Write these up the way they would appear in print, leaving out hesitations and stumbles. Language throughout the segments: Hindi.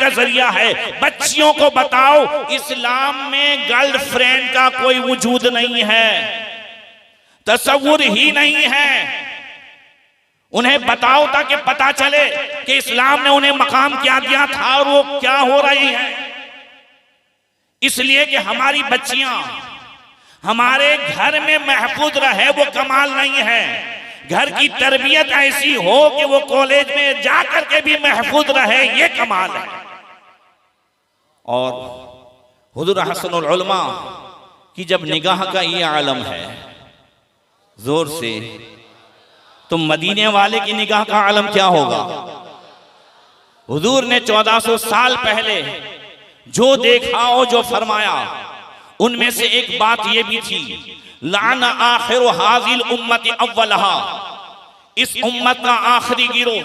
का जरिया है। बच्चियों को बताओ इस्लाम में गर्लफ्रेंड का कोई वजूद नहीं है, तसव्वुर ही नहीं है। उन्हें बताओ ताकि पता चले कि इस्लाम ने उन्हें मकाम क्या दिया था और वो क्या हो रही है। इसलिए कि हमारी बच्चियां हमारे घर में महफूज रहे वो कमाल नहीं है। घर की तरबियत ऐसी हो कि वो कॉलेज में जाकर के भी महफूज रहे, ये कमाल है। और हुजूर हसनुल उलमा की जब निगाह का ये आलम है, जोर से तो मदीने वाले की निगाह का आलम क्या होगा। हुजूर ने 1400 साल पहले जो देखा और जो फरमाया, उनमें से एक बात ये भी थी, लाना आखिर हाजिल उम्मत अव्वलहा, इस उम्मत का आखिरी गिरोह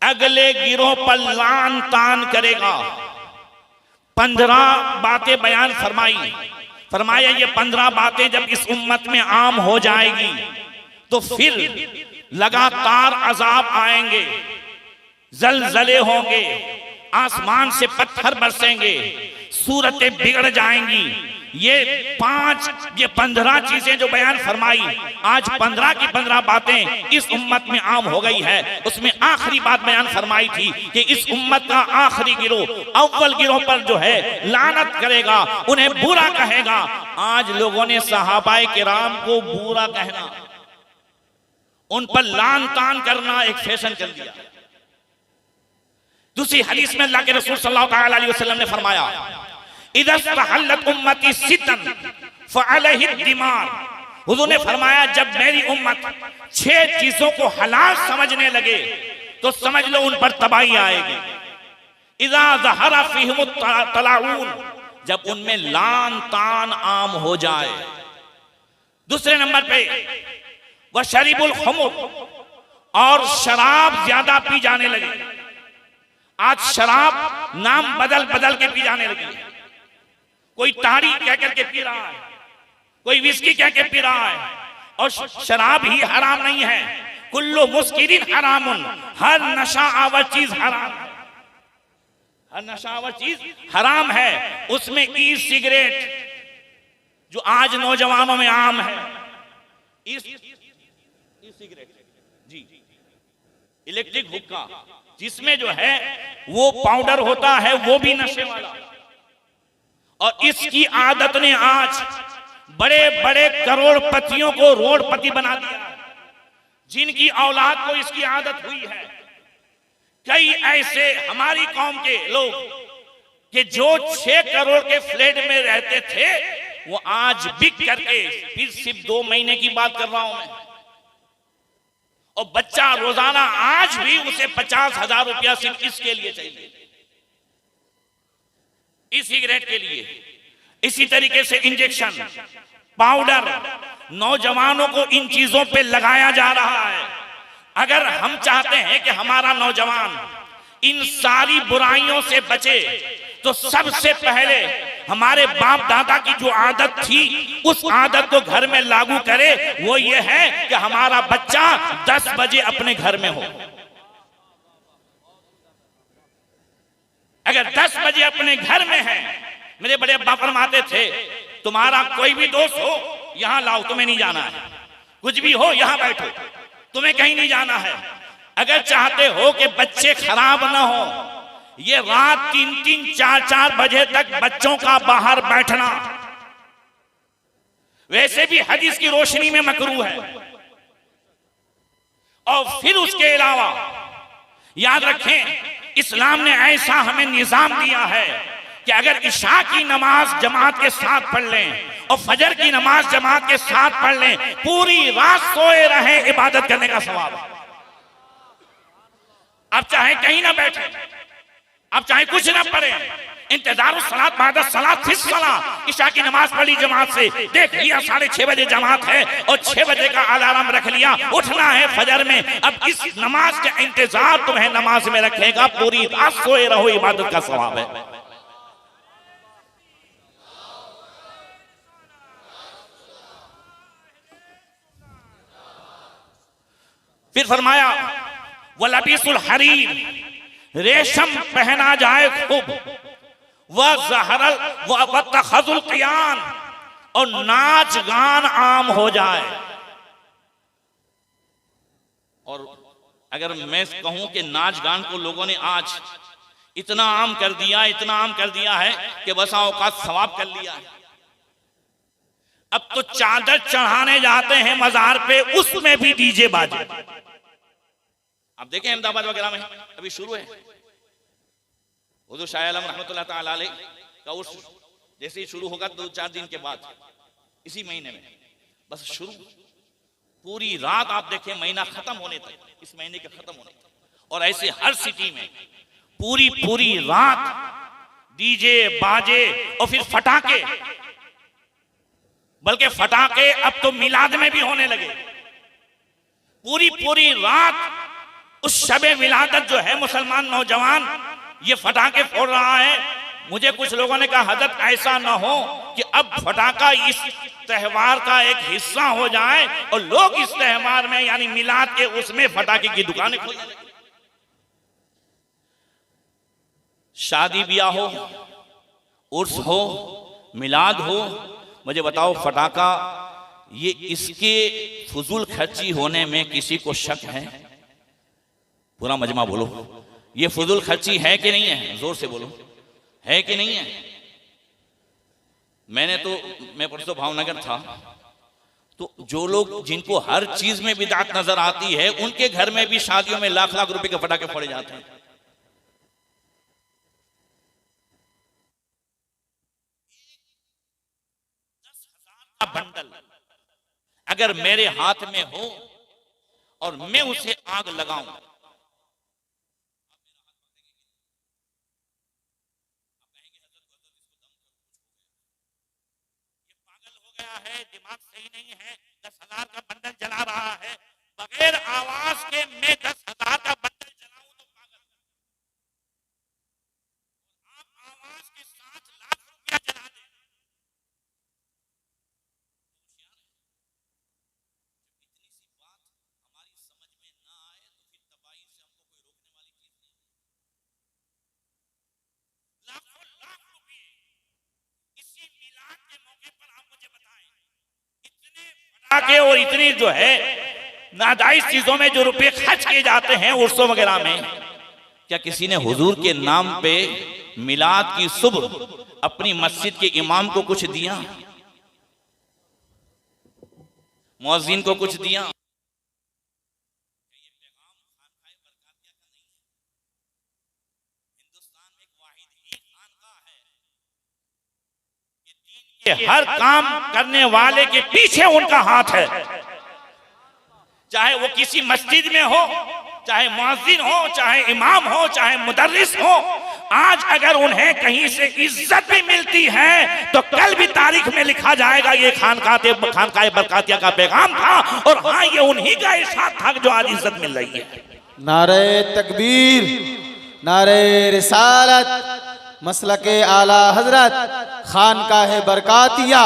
अगले गिरोह पर लान तान करेगा। 15 बातें बयान फरमाया ये 15 बातें जब इस उम्मत में आम हो जाएगी तो फिर लगातार अजाब आएंगे, जलजले होंगे, आसमान से पत्थर बरसेंगे, सूरतें बिगड़ जाएंगी। ये 15 चीजें जो बयान फरमाई, आज 15 की 15 बातें इस उम्मत में आम हो गई है। उसमें आखिरी बात बयान फरमाई थी कि इस उम्मत का आखिरी गिरोह अव्वल गिरोह पर जो है लानत करेगा, उन्हें बुरा कहेगा। आज लोगों ने सहाबाए किराम को बुरा कहना, उन पर लान तान करना एक फैशन कर दिया। दूसरी हदीस में अल्लाह के रसूल सल्लल्लाहु अलैहि वसल्लम ने फरमाया, इज़ा तहल्लत उम्मती सितन फअलैहि दिमार। हुजूर ने फरमाया जब मेरी उम्मत 6 चीजों को हलाल समझने लगे तो समझ लो उन पर तबाही आएगी। इज़ा ज़हरा फ़ीहिम तलाऊन, जब उनमें लान तान आम हो जाए। दूसरे नंबर पे वह शरीबुल खुमर, और शराब ज्यादा पी जाने लगी। आज शराब नाम बदल बदल के पी जाने लगी। कोई ताड़ी कह करके पी रहा है, कोई विस्की कह के पी रहा है। और शराब ही हराम नहीं है, कुल्लु मुस्किरिन हरामुन, हर नशा आवर चीज हराम है, हर नशा आवर चीज हराम है। उसमें ई सिगरेट जो आज नौजवानों में आम है, ई सिगरेट जी, इलेक्ट्रिक हुक्का, जिसमें जो है वो पाउडर होता है, वो भी नशे वाला। और इसकी आदत ने आज बड़े बड़े करोड़पतियों को रोडपति बना दिया, जिनकी औलाद को इसकी आदत हुई है। कई ऐसे हमारी कौम के लोग कि जो 6 करोड़ के फ्लैट में रहते थे, वो आज बिक करके, फिर सिर्फ 2 महीने की बात कर रहा हूं मैं, और बच्चा रोजाना आज भी उसे 50,000 रुपया सिर्फ इसके लिए चाहिए, इस सिगरेट के लिए। इसी तरीके से इंजेक्शन, पाउडर नौजवानों को इन चीजों पे लगाया जा रहा है। अगर हम चाहते हैं कि हमारा नौजवान इन सारी बुराइयों से बचे, तो सबसे पहले हमारे बाप दादा की जो आदत थी उस आदत को घर में लागू करे। वो ये है कि हमारा बच्चा 10 बजे अपने घर में हो। अगर 10 बजे अपने घर में है, मेरे बड़े अब्बा फरमाते थे, तुम्हारा कोई भी दोस्त हो यहां लाओ, तुम्हें नहीं जाना है, कुछ भी हो यहां बैठो, तुम्हें कहीं नहीं जाना है। अगर चाहते हो कि बच्चे खराब ना हो, ये रात 3-3, 4-4 बजे तक बच्चों का बाहर बैठना वैसे भी हदीस की रोशनी में मकरूह है। और फिर उसके अलावा याद रखें, इस्लाम ने ऐसा हमें निजाम दिया है कि अगर इशा की नमाज जमात के साथ पढ़ लें और फजर की नमाज जमात के साथ पढ़ लें, पूरी रात सोए रहे, इबादत करने का सवाब है। अब चाहे कहीं ना बैठे, अब चाहे कुछ ना पढ़े, इंतजार सलात बाद सलात फिर सलात, इशा की नमाज पढ़ी जमात से, देख लिया 6:30 बजे जमात है और 6 बजे का अलार्म रख लिया, उठना है फजर में। अब इस नमाज का इंतजार तुम्हें नमाज में रखेगा, पूरी रात सोए रहो, इबादत का सवाब है। फिर फरमाया वलबीसुल हरीर, रेशम पहना जाए खूब, वह जहरल व तखजुल क़ियान, और नाच गान आम हो जाए। और अगर मैं कहूं कि नाच गान को लोगों ने आज इतना आम कर दिया, इतना आम कर दिया है कि बसा औकात सवाब कर लिया है। अब तो चादर चढ़ाने जाते हैं मजार पे, उसमें भी डीजे बाजे। आप देखें अहमदाबाद वगैरह में अभी शुरू है हुजूर शाह आलम रहमतुल्लाह ताला अलैह का उर्स, जैसे ही शुरू होगा 2-4 दिन के बाद इसी महीने में बस शुरू, पूरी रात आप देखें महीना खत्म होने तक, इस महीने के खत्म होने तक, और ऐसे हर सिटी में पूरी रात डीजे बाजे और फिर फटाके, बल्कि फटाके अब तो मिलाद में भी होने लगे। पूरी रात उस शबे विलादत जो है मुसलमान नौजवान ये फटाके फोड़ रहा है। मुझे कुछ लोगों ने कहा हजरत ऐसा ना हो कि अब फटाका इस त्योहार का एक हिस्सा हो जाए और लोग इस त्योहार में यानी मिलाद के उसमें फटाके की दुकानें खोल दें। शादी ब्याह हो, उर्स हो, मिलाद हो, मुझे बताओ फटाका ये इसके फजूल खर्ची होने में किसी को शक है? पूरा मजमा बोलो, ये फजूल खर्ची है कि नहीं है? जोर से बोलो, है कि नहीं है? मैं परसों भावनगर था, तो जो लोग जिनको हर चीज में बिदात नजर आती है उनके घर में भी शादियों में लाख लाख रुपए के फटाके फोड़े जाते हैं। बंडल अगर मेरे हाथ में हो और मैं उसे आग लगाऊं, पागल हो गया है, दिमाग सही नहीं है, 10,000 का बंडल जला रहा है, बगैर आवाज के मैं 10,000 का बंडल जलाऊं तो पागल। आप आवाज के साथ लाख रुपया जला दें। इतनी सी बात हमारी समझ में ना आए तो फिर तबाही से हमको कोई रोकने वाली चीज नहीं। लाखों लाख रुपए इसी मिलाद के मौके पर आप मुझे बताएं, इतने फटाके और इतनी जो है नाजायज चीजों में जो रुपए खर्च किए जाते हैं उर्सों वगैरह में, क्या किसी ने हुजूर के नाम पे मिलाद की सुबह अपनी मस्जिद के इमाम को कुछ दिया, मुअज्जिन को कुछ दिया? हिंदुस्तान में एक वाहिद ही खानकाह है कि दीन के हर काम करने वाले के पीछे उनका हाथ है, चाहे वो किसी मस्जिद में हो, चाहे मुअज्जिन हो, चाहे इमाम हो, चाहे मुदर्रिस हो। आज अगर उन्हें कहीं से इज्जत भी मिलती है तो कल भी तारीख में लिखा जाएगा ये खानकाह बरकातिया का पैगाम था, और हाँ ये उन्हीं का इरशाद था जो आज इज्जत मिल रही है। नारे तकबीर, नारे रिसालत, मसलके आला हजरत खानकाह बरकातिया,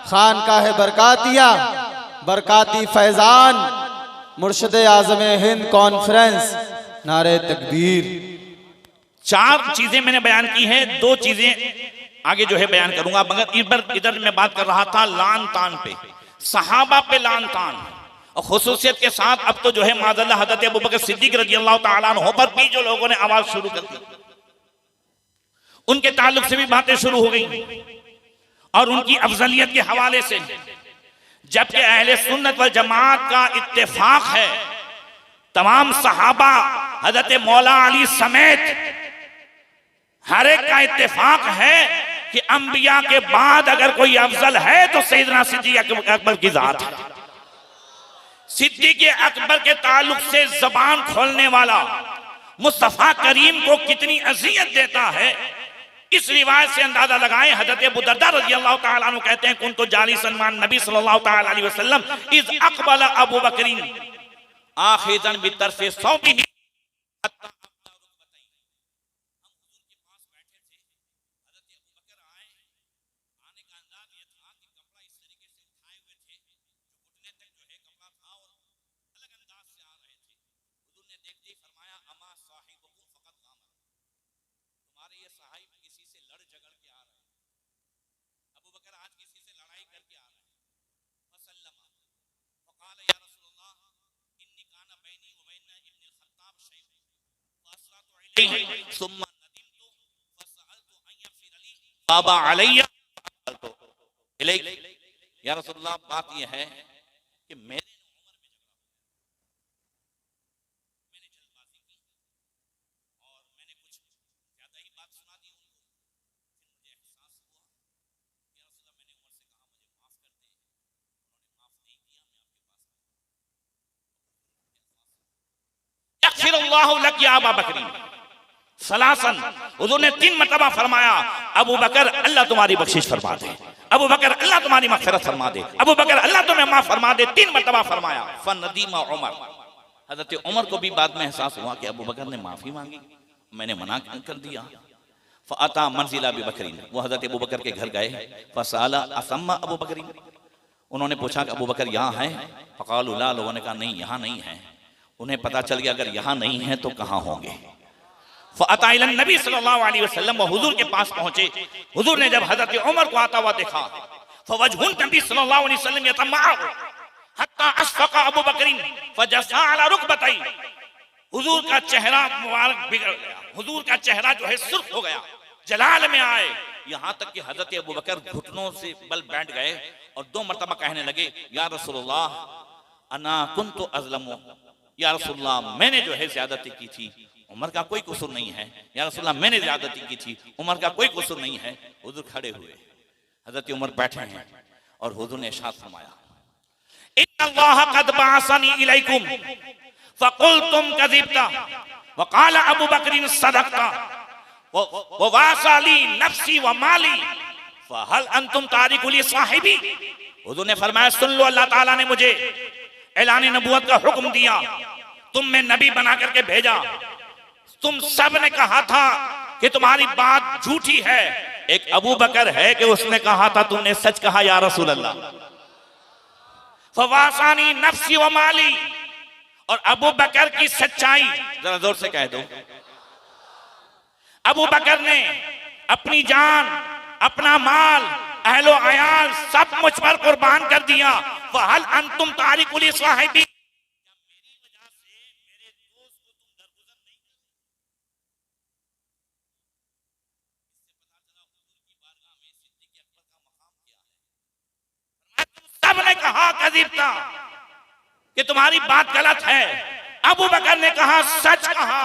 खानकाह बरकातिया, बरकाती फैजान, मुर्शिद आज़म हिंद कॉन्फ्रेंस। नारे तकबीर। 4 चीजें मैंने बयान की हैं, 2 चीजें आगे जो है बयान करूंगा, मगर इधर मैं बात कर रहा था लान तान पे, सहाबा पे लान तान, और खुसूसियत के साथ अब तो जो है माज़अल्लाह हज़रत अबू बकर सिद्दीक रज़ियल्लाहु ताला अन्हु पर भी जो लोगों ने आवाज शुरू कर दी, उनके ताल्लुक से भी बातें शुरू हो गई और उनकी अफजलियत के हवाले से। जबकि अहले सुन्नत वल जमात का इत्तेफाक है, तमाम सहाबा हज़रत मौला अली समेत हर एक का इत्तेफाक है कि अंबिया के बाद अगर कोई अफजल है तो सैयदना सिद्दीक अकबर की जात है। सिद्दीक अकबर के ताल्लुक से जबान खोलने वाला मुस्तफा करीम को कितनी अजियत देता है, इस रिवायत से अंदाजा लगाएं। हजरत अबू दरदा रज़ियल्लाहु ताला अन्हु कहते हैं कुन्तु जालिसन मान नबी सल्लल्लाहु ताला अलैहि वसल्लम इज़ अक़बल अबू बकरीन आखिज़न बितरफ़ि सौबिही। साहिब किसी से लड़ झगड़ के आ रहे हैं, अबू बकर आज किसी से लड़ाई करके आ रहे हैं, फसल्लमा फक़ाल या रसूलल्लाह इन्नी काना बैनी व बैन इब्न अल-खत्ताब शै'उन फअसरतु इलैहि सुम्मा नदिमतु फसअलतु अन यग़फिर ली बाबा अलैया इलैक। या रसूलल्लाह बात यह है कि मेरे हुजूर ने 3 मरतबा फरमाया, अबू बकर अल्लाह तुम्हारी बख्शिश फरमा दे, अबू बकर अल्लाह तुम्हारी मग़फ़िरत फरमा दे, अबू बकर अल्लाह तुम्हें माफ फरमा दे। 3 मरतबा फरमाया। फनदीमा उमर, हज़रत उमर को भी बाद में एहसास हुआ कि अबू बकर ने माफी मांगी, मैंने मना कर दिया। फ़अता मंज़िला अबी बकरीन, वो हज़रत अबू बकर के घर गए। फ़सअला असम्मा अबू बकरीन, उन्होंने पूछा कि अबू बकर यहाँ हैं? फ़क़ालू ला, लोगों ने कहा नहीं यहाँ नहीं है। उन्हें पता चल गया अगर यहाँ नहीं है तो कहाँ होंगे। फ़अता इलन नबी सल्लल्लाहु अलैहि वसल्लम, वो हुजूर के पास पहुंचे। हुजूर ने जब हज़रत उमर को आता हुआ देखा, फ़वजहुन नबी सल्लल्लाहु अलैहि वसल्लम यतमअ हत्ता अशफ़क़ अबू बकरीन फ़जसा अला रुकबतैहि, हुजूर का चेहरा मुबारक बिगड़ गया, हुजूर का चेहरा जो है सुर्ख हो गया, जलाल में आए, यहाँ तक कि हज़रत अबू बकर घुटनों से बल बैठ गए और 2 मरतबा कहने लगे, या रसूलल्लाह अना कुन्तु अज़लमु, या रसूलल्लाह मैंने जो है ज़्यादती की थी, उमर का कोई कसूर नहीं है। या रसूलल्लाह मैंने ज़्यादती की थी, उमर का कोई कसूर नहीं है। हुजूर खड़े हुए, हज़रत उमर बैठे हैं और हुजूर ने इरशाद फरमाया, इन्नल्लाह क़द बअसनी इलैकुम फ़क़ुल्तुम कज़िबता व क़ाल अबू बकर सदक़ता व वासाली नफ्सी व माली फ़हल अंतुम तारिकु ली साहिबी। हुजूर ने फरमाया, सुन लो, अल्लाह ताला ने मुझे ऐलान नबूवत का हुक्म दिया, तुम में नबी बना करके भेजा, तुम सब ने कहा था कि तुम्हारी बात झूठी है। एक अबू बकर है कि उसने कहा था तुमने सच कहा या रसूल अल्लाह। फवासानी नफ्सी व माली, और अबू बकर की सच्चाई, जरा जोर से कह दो, अबू बकर ने अपनी जान, अपना माल, अहलो अयाल सब मुझ पर कुर्बान कर दिया। फहल अंतुम तारिकु ली साहिबी, सबने कहा कज़िबता कि तुम्हारी बात गलत है। अबू बकर ने कहा सच कहा।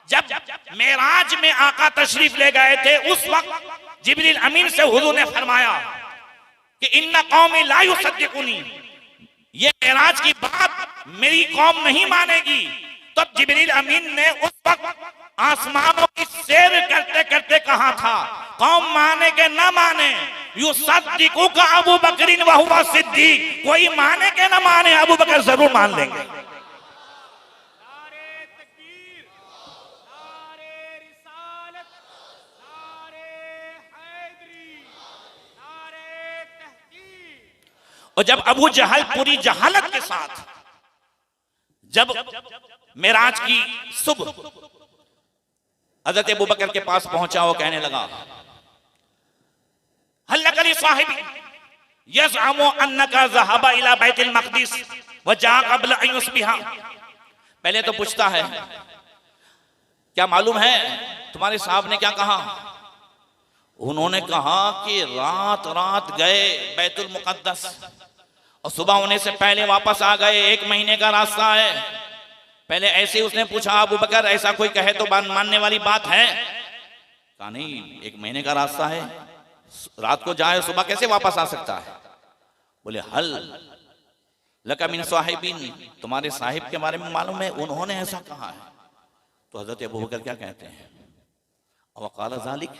जब मेराज में आका तशरीफ ले गए थे, उस वक्त जिब्रील अमीन से हुजूर ने फरमाया कि इन्ना कौमी ला युसद्दिकुनी, ये मेराज की बात मेरी कौम नहीं मानेगी। तो जिब्रील अमीन ने उस वक्त आसमानों की सैर करते करते कहा था, कौम माने के ना माने, युसद्दिकु का अबू बकरीन व हुवा सिद्दीक, कोई माने के ना माने, अबू बकर जरूर मान लेंगे। और जब अबू जहल पूरी जहालत के साथ जब मेराज की सुबह हज़रत अबू बकर के पास पहुंचा, वो कहने लगा, हल्लकली साहिबी यज़अमु अन्नका ज़हबा इला बैतुल मक़दिस व जा क़ब्ल अन युस्बिहा। पहले तो पूछता है, क्या मालूम है तुम्हारे साहब ने क्या कहा? उन्होंने कहा कि रात रात गए बैतुल मुक़द्दस और सुबह होने से पहले वापस आ गए, 1 महीने का रास्ता है। पहले ऐसे उसने पूछा, अबू बकर ऐसा कोई कहे तो मानने वाली बात है? कहा नहीं, 1 महीने का रास्ता है, रात को जाए सुबह कैसे वापस आ सकता है? बोले हल लका मिन साहिबिन, तुम्हारे साहिब के बारे में मालूम है, उन्होंने ऐसा कहा है। तो हजरत अबू बकर क्या कहते हैं, वक़ाल ज़ालिक,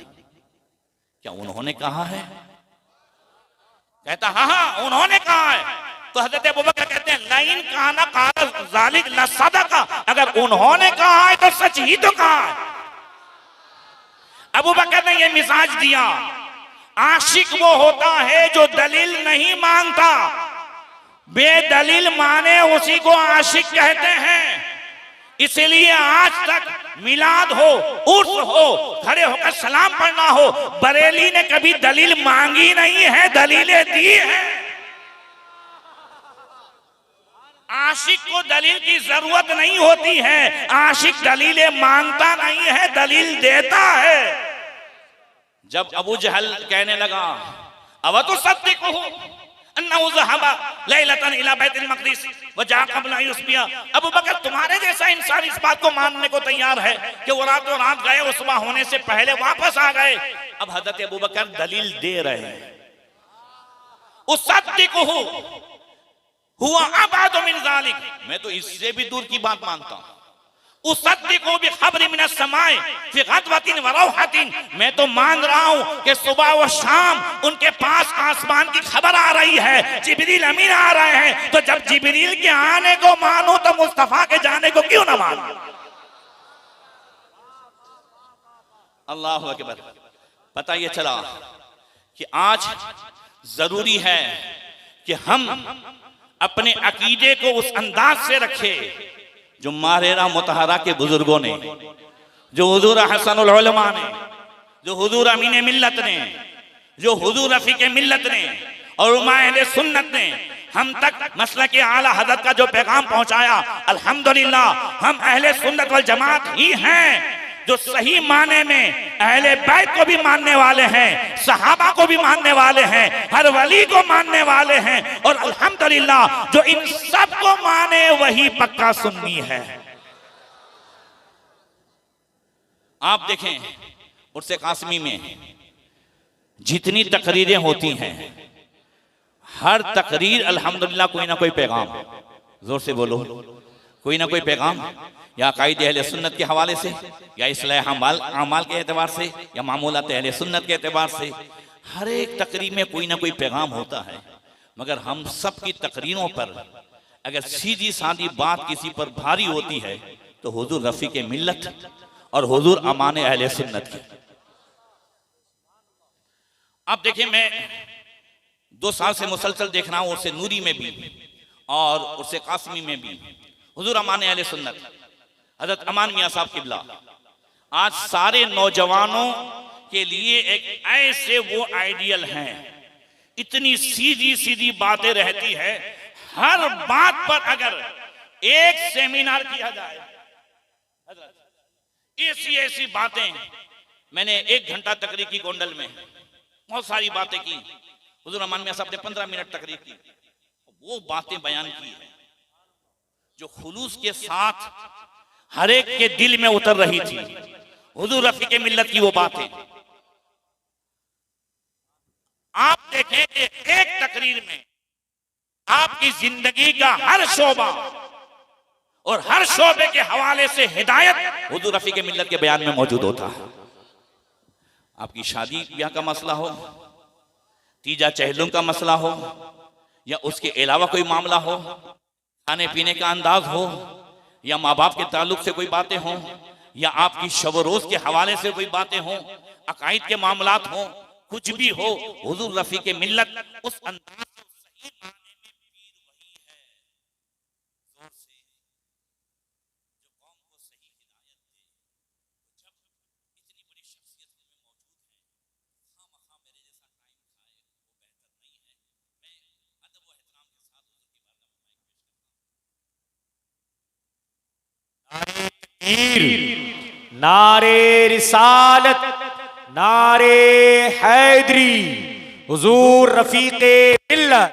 क्या उन्होंने कहा है? कहता हाँ हाँ उन्होंने कहा है। तो हजरत अबू बकर कहते हैं, लाइन काना क़ाल ज़ालिक लसदक़ा, अगर उन्होंने कहा है तो सच ही तो कहा है। अबू बकर ने यह मिजाज दिया, आशिक वो होता है जो दलील नहीं मानता, बेदलील माने उसी को आशिक कहते हैं। इसलिए आज तक मिलाद हो, उर्स हो, खड़े होकर सलाम पढ़ना हो, बरेली ने कभी दलील मांगी नहीं है, दलीलें दी है। आशिक को दलील की जरूरत नहीं होती है, आशिक दलीलें मांगता नहीं है, दलील देता है। जब अबू जहल कहने लगा अब तो सत्य को अबू बकर तुम्हारे जैसा इंसान इस बात को मानने को तैयार है कि वो रातों रात गए, वो सुबह होने से पहले वापस आ गए। अब हजरत अबू बकर दलील दे रहे हैं। उस सत्य को हुआ अबाद मिन ज़ालिक, मैं तो इससे भी दूर की बात मानता हूं। उस सत्य को भी खबर मिन समाए फी गदवतिन व रौहतिन, मैं तो मान रहा हूं कि सुबह व शाम उनके पास आसमान की खबर आ रही है, जिब्रील अमीन आ रहे हैं। तो जब जिब्रील के आने को मानो तो मुस्तफा के जाने को क्यों ना मानो? अल्लाह अकबर। पता ये चला कि आज जरूरी है कि हम अपने अकीदे को उस अंदाज से रखे जो मारेरा मुतहरा के बुजुर्गों ने, जो हुजूर हसनुल उलमा ने, जो हुजूर अमीन मिल्लत ने, जो हुजूर रफीक मिल्लत ने और उलमा अहले सुन्नत ने हम तक मसलक आला हज़रत का जो पैगाम पहुंचाया, अल्हम्दुलिल्लाह हम अहले सुन्नत वल जमात ही हैं जो सही माने में अहले बैत को भी मानने वाले हैं, सहाबा को भी मानने वाले हैं, हर वली को मानने वाले हैं, और अल्हम्दुलिल्लाह जो इन सब को माने वही पक्का सुन्नी है। आप देखें उर्से कासमी में जितनी तकरीरें होती हैं, हर तकरीर अल्हम्दुलिल्लाह कोई ना कोई पैगाम, जोर से बोलो, कोई ना कोई पैगाम, या कायदे अहले सुन्नत के हवाले से, या इस्लाह अमाल के एतबार से, या मामूलात अहले सुन्नत के एतबार से, हर एक तकरीर में कोई ना कोई पैगाम होता है। मगर हम सब की तकरीरों पर अगर सीधी सादी बात किसी पर भारी होती है तो हुजूर रफीक मिल्लत और हुजूर अमान अहले सुन्नत की। आप देखिए, मैं 2 साल से मुसलसल देख रहा हूं, उससे नूरी में भी और उससे कासमी में भी हुजूर अमान अहले सुन्नत हजरत अमान मियां साहब किबला आज सारे नौजवानों के लिए एक ऐसे वो आइडियल हैं। इतनी सीधी सीधी बातें रहती है, हर बात पर अगर एक सेमिनार किया जाए, ऐसी ऐसी बातें, मैंने 1 घंटा तकरीर की गोंडल में, बहुत सारी बातें की। हुजूर अमान मियां साहब ने 15 मिनट तकरीर की, वो बातें बयान की है जो खुलूस के साथ हर एक के दिल में उतर रही थी। हुजूर रफीक मिल्लत की वो बातें आप देखें कि एक तकरीर में आपकी जिंदगी का हर शोबा और हर शोबे के हवाले से हिदायत हुजूर रफीक मिल्लत के बयान में मौजूद होता है। आपकी शादी ब्याह का मसला हो, तीजा चहलुम का मसला हो, या उसके अलावा कोई मामला हो, खाने पीने का अंदाज हो, या माँ बाप के ताल्लुक से कोई बातें हों, या आपकी शब रोज के हवाले से कोई बातें हों, अकायद के मामलात हों, कुछ भी हो, हुजूर रफीक मिल्लत उस अंदाज से सही माने में पीर वही है। जोर से जो कौम को सही हिदायत दे, जब इतनी बड़ी शख्सियत में मौजूद है, खामखा मेरे जैसा टाइम खाए वो बेहतर नहीं है। मैं अदब व एहतराम के साथ हुजूर की बारगाह में पेश करता हूं। नारे रिसालत, नारे हैदरी, हुजूर रफीक मिल्लत।